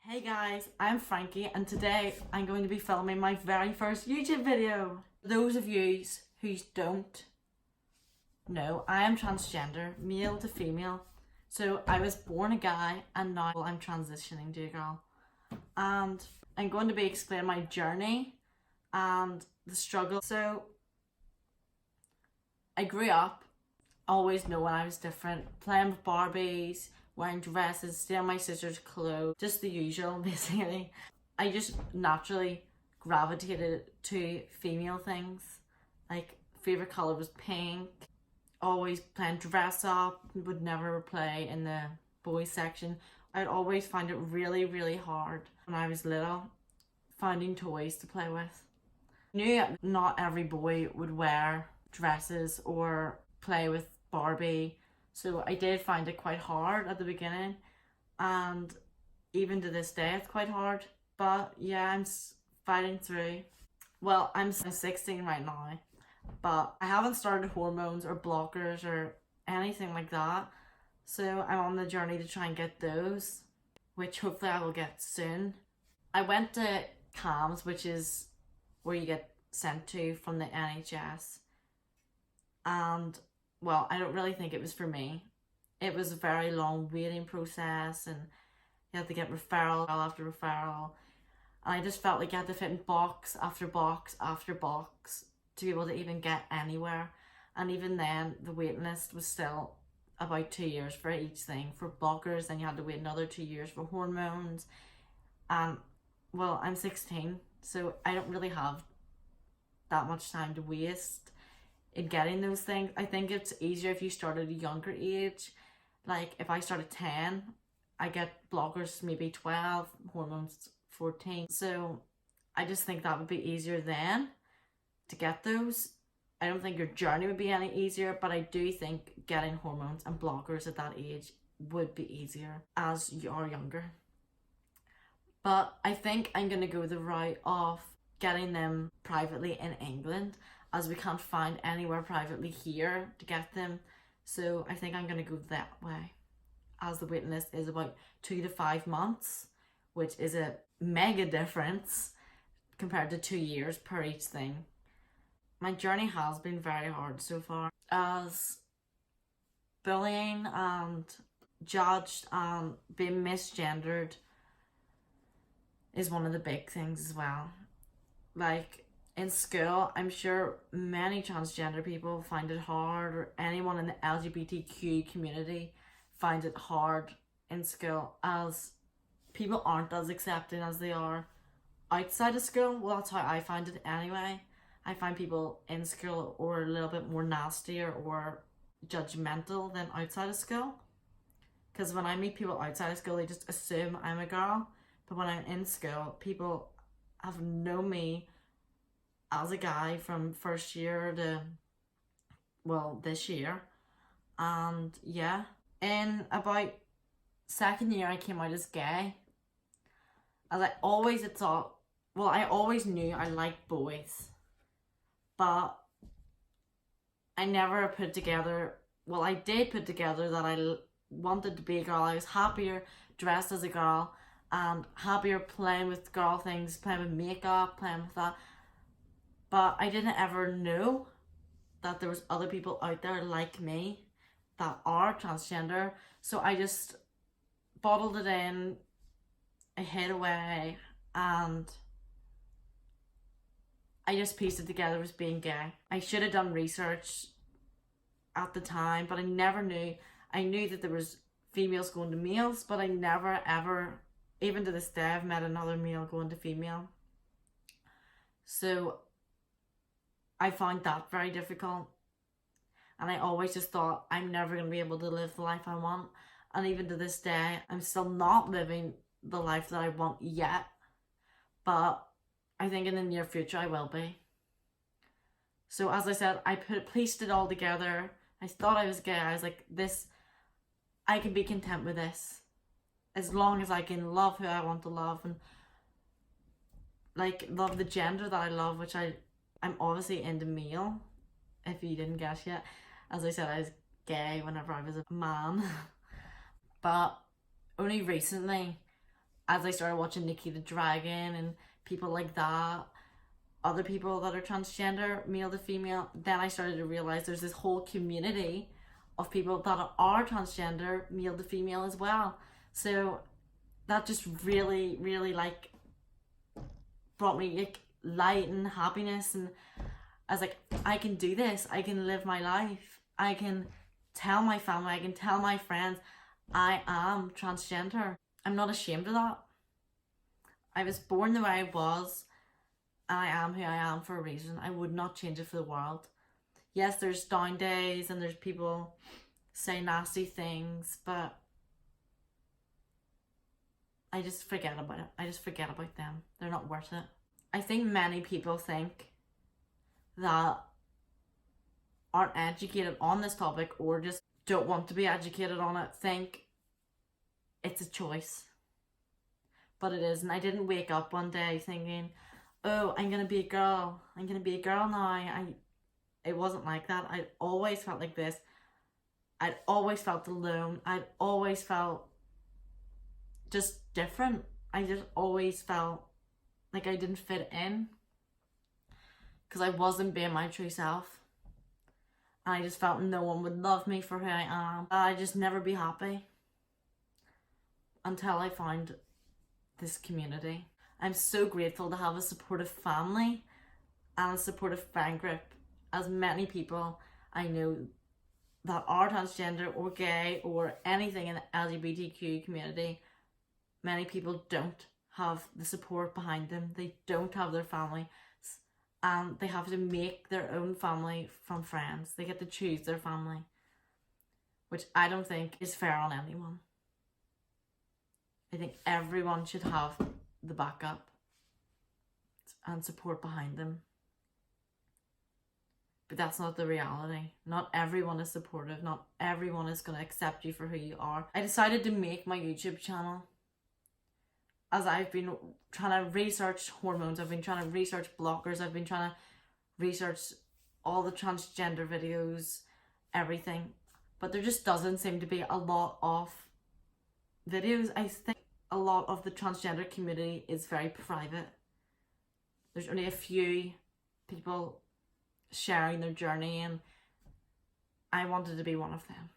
Hey guys, I'm Frankie and today I'm going to be filming my very first YouTube video. For those of you who don't know, I am transgender, male to female. So I was born a guy and now I'm transitioning to a girl. And I'm going to be explaining my journey and the struggle. So I grew up always knowing I was different, playing with Barbies, wearing dresses, stealing my sister's clothes, just the usual basically. I just naturally gravitated to female things. Like, favourite colour was pink, always playing dress up, would never play in the boys section. I'd always find it really hard when I was little, finding toys to play with. I knew not every boy would wear dresses or play with Barbie, so I did find it quite hard at the beginning, and even to this day it's quite hard, but yeah, I'm fighting through. Well, I'm 16 right now, but I haven't started hormones or blockers or anything like that, so I'm on the journey to try and get those, which hopefully I will get soon. I went to CAMS, which is where you get sent to from the NHS, and well, I don't really think it was for me. It was a very long waiting process and you had to get referral after referral. And I just felt like you had to fit in box after box after box to be able to even get anywhere. And even then, the waiting list was still about 2 years for each thing. For blockers, then you had to wait another 2 years for hormones. And well, I'm 16, so I don't really have that much time to waste in getting those things. I think it's easier if you start at a younger age. Like, if I start at 10, I get blockers maybe 12, hormones 14. So I just think that would be easier then to get those. I don't think your journey would be any easier, but I do think getting hormones and blockers at that age would be easier as you are younger. But I think I'm going to go the route of getting them privately in England, as we can't find anywhere privately here to get them. So I think I'm going to go that way, as the waiting list is about 2 to 5 months, which is a mega difference compared to 2 years per each thing. My journey has been very hard so far, as bullying and judged and being misgendered is one of the big things as well. Like, in school, I'm sure many transgender people find it hard, or anyone in the LGBTQ community finds it hard in school, as people aren't as accepting as they are outside of school. Well, that's how I find it anyway. I find people in school are a little bit more nastier or judgmental than outside of school. Because when I meet people outside of school, they just assume I'm a girl. But when I'm in school, people have known me as a guy from first year to, well, this year. And yeah, in about second year I came out as gay, as I always had thought. Well, I always knew I liked boys, but I never put together, well, I did put together that I wanted to be a girl. I was happier dressed as a girl and happier playing with girl things, playing with makeup, playing with that. But I didn't ever know that there was other people out there like me that are transgender. So I just bottled it in, I hid away, and I just pieced it together as being gay. I should have done research at the time, but I never knew. I knew that there was females going to males, but I never ever, even to this day, I've met another male going to female. So I found that very difficult, and I always just thought I'm never going to be able to live the life I want. And even to this day, I'm still not living the life that I want yet, but I think in the near future I will be. So as I said, I pieced it all together. I thought I was gay. I was like, this, I can be content with this as long as I can love who I want to love, and like love the gender that I love, which I'm obviously into male, if you didn't guess yet. As I said, I was gay whenever I was a man. But only recently as I started watching Nikki the Dragon and people like that, other people that are transgender, male to female, then I started to realize there's this whole community of people that are transgender, male to female as well. So that just really, really like brought me like light and happiness, and I was like, I can do this. I can live my life. I can tell my family, I can tell my friends, I am transgender. I'm not ashamed of that. I was born the way I was, and I am who I am for a reason. I would not change it for the world. Yes, there's down days and there's people say nasty things, but I just forget about it. I just forget about them. They're not worth it. I think many people think that aren't educated on this topic or just don't want to be educated on it think it's a choice. But it isn't. I didn't wake up one day thinking, oh, I'm gonna be a girl. I'm gonna be a girl now. It wasn't like that. I always felt like this. I'd always felt alone. I'd always felt just different. I just always felt like I didn't fit in because I wasn't being my true self. And I just felt no one would love me for who I am. I'd just never be happy until I found this community. I'm so grateful to have a supportive family and a supportive friend group, as many people I know that are transgender or gay or anything in the LGBTQ community, many people don't have the support behind them. They don't have their family, and they have to make their own family from friends. They get to choose their family, which I don't think is fair on anyone. I think everyone should have the backup and support behind them. But that's not the reality. Not everyone is supportive. Not everyone is going to accept you for who you are. I decided to make my YouTube channel as I've been trying to research hormones. I've been trying to research blockers. I've been trying to research all the transgender videos, everything. But there just doesn't seem to be a lot of videos. I think a lot of the transgender community is very private. There's only a few people sharing their journey, and I wanted to be one of them.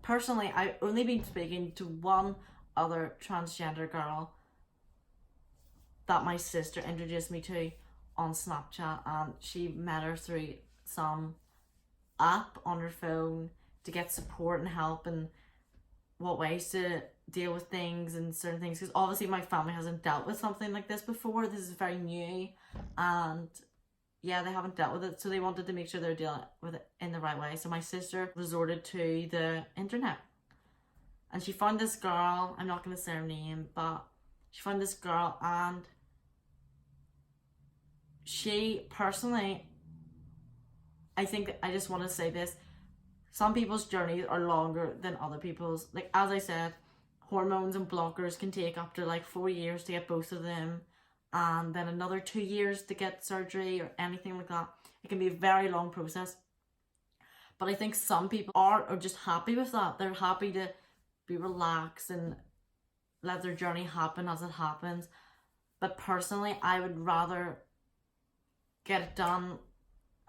Personally, I've only been speaking to one other transgender girl that my sister introduced me to on Snapchat, and she met her through some app on her phone to get support and help and what ways to deal with things and certain things, because obviously my family hasn't dealt with something like this before. This is very new, and yeah, they haven't dealt with it, so they wanted to make sure they're dealing with it in the right way. So my sister resorted to the internet, and she found this girl. I'm not going to say her name, but she found this girl, and she personally, I think, I just want to say this, some people's journeys are longer than other people's. Like, as I said, hormones and blockers can take up to like 4 years to get both of them, and then another 2 years to get surgery or anything like that. It can be a very long process. But I think some people are just happy with that. They're happy to be relaxed and let their journey happen as it happens. But personally, I would rather get it done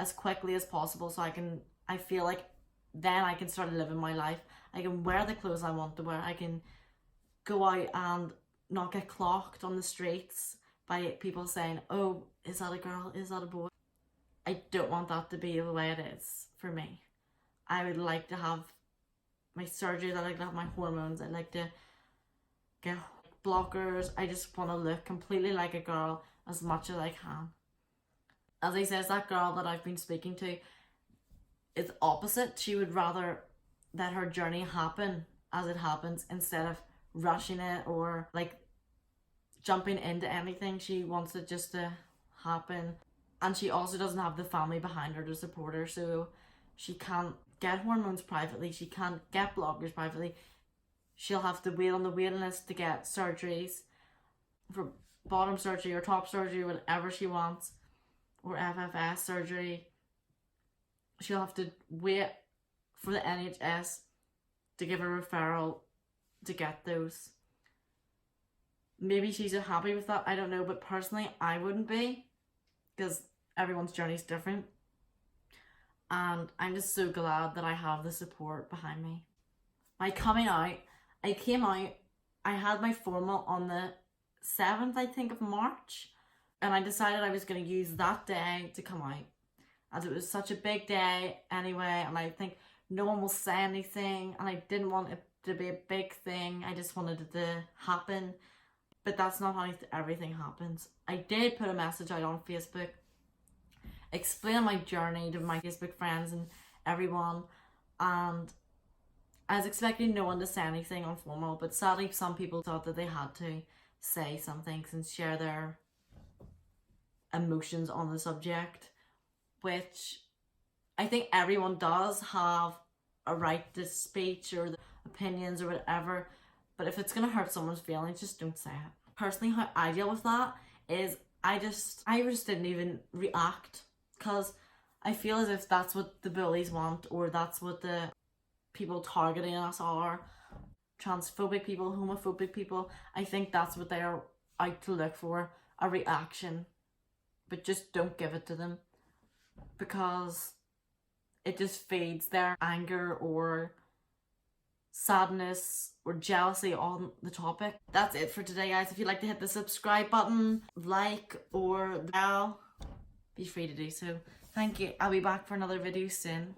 as quickly as possible, so I feel like then I can start living my life. I can wear the clothes I want to wear. I can go out and not get clocked on the streets by people saying, oh, is that a girl? Is that a boy? I don't want that to be the way it is for me. I would like to have my surgeries. I like to have my hormones. I like to get blockers. I just want to look completely like a girl as much as I can. As I said, that girl that I've been speaking to is opposite. She would rather let her journey happen as it happens instead of rushing it or like jumping into anything. She wants it just to happen, and she also doesn't have the family behind her to support her, so she can't get hormones privately, she can't get blockers privately. She'll have to wait on the waiting list to get surgeries for bottom surgery or top surgery, whatever she wants, or FFS surgery. She'll have to wait for the NHS to give a referral to get those. Maybe she's happy with that, I don't know, but personally I wouldn't be, because everyone's journey is different. And I'm just so glad that I have the support behind me. My coming out, I came out, I had my formal on the 7th, I think, of March, and I decided I was going to use that day to come out, as it was such a big day anyway, and I think no one will say anything, and I didn't want it to be a big thing. I just wanted it to happen, but that's not how everything happens. I did put a message out on Facebook explaining my journey to my Facebook friends and everyone, and I was expecting no one to say anything informal, but sadly some people thought that they had to say some things and share their emotions on the subject, which I think everyone does have a right to speech or opinions or whatever, but if it's going to hurt someone's feelings, just don't say it. Personally, how I deal with that is I just didn't even react, because I feel as if that's what the bullies want, or that's what the people targeting us are. Transphobic people, homophobic people, I think that's what they are out to look for, a reaction. But just don't give it to them, because it just feeds their anger or sadness or jealousy on the topic. That's it for today, guys. If you'd like to hit the subscribe button, like, or the bell, be free to do so. Thank you. I'll be back for another video soon.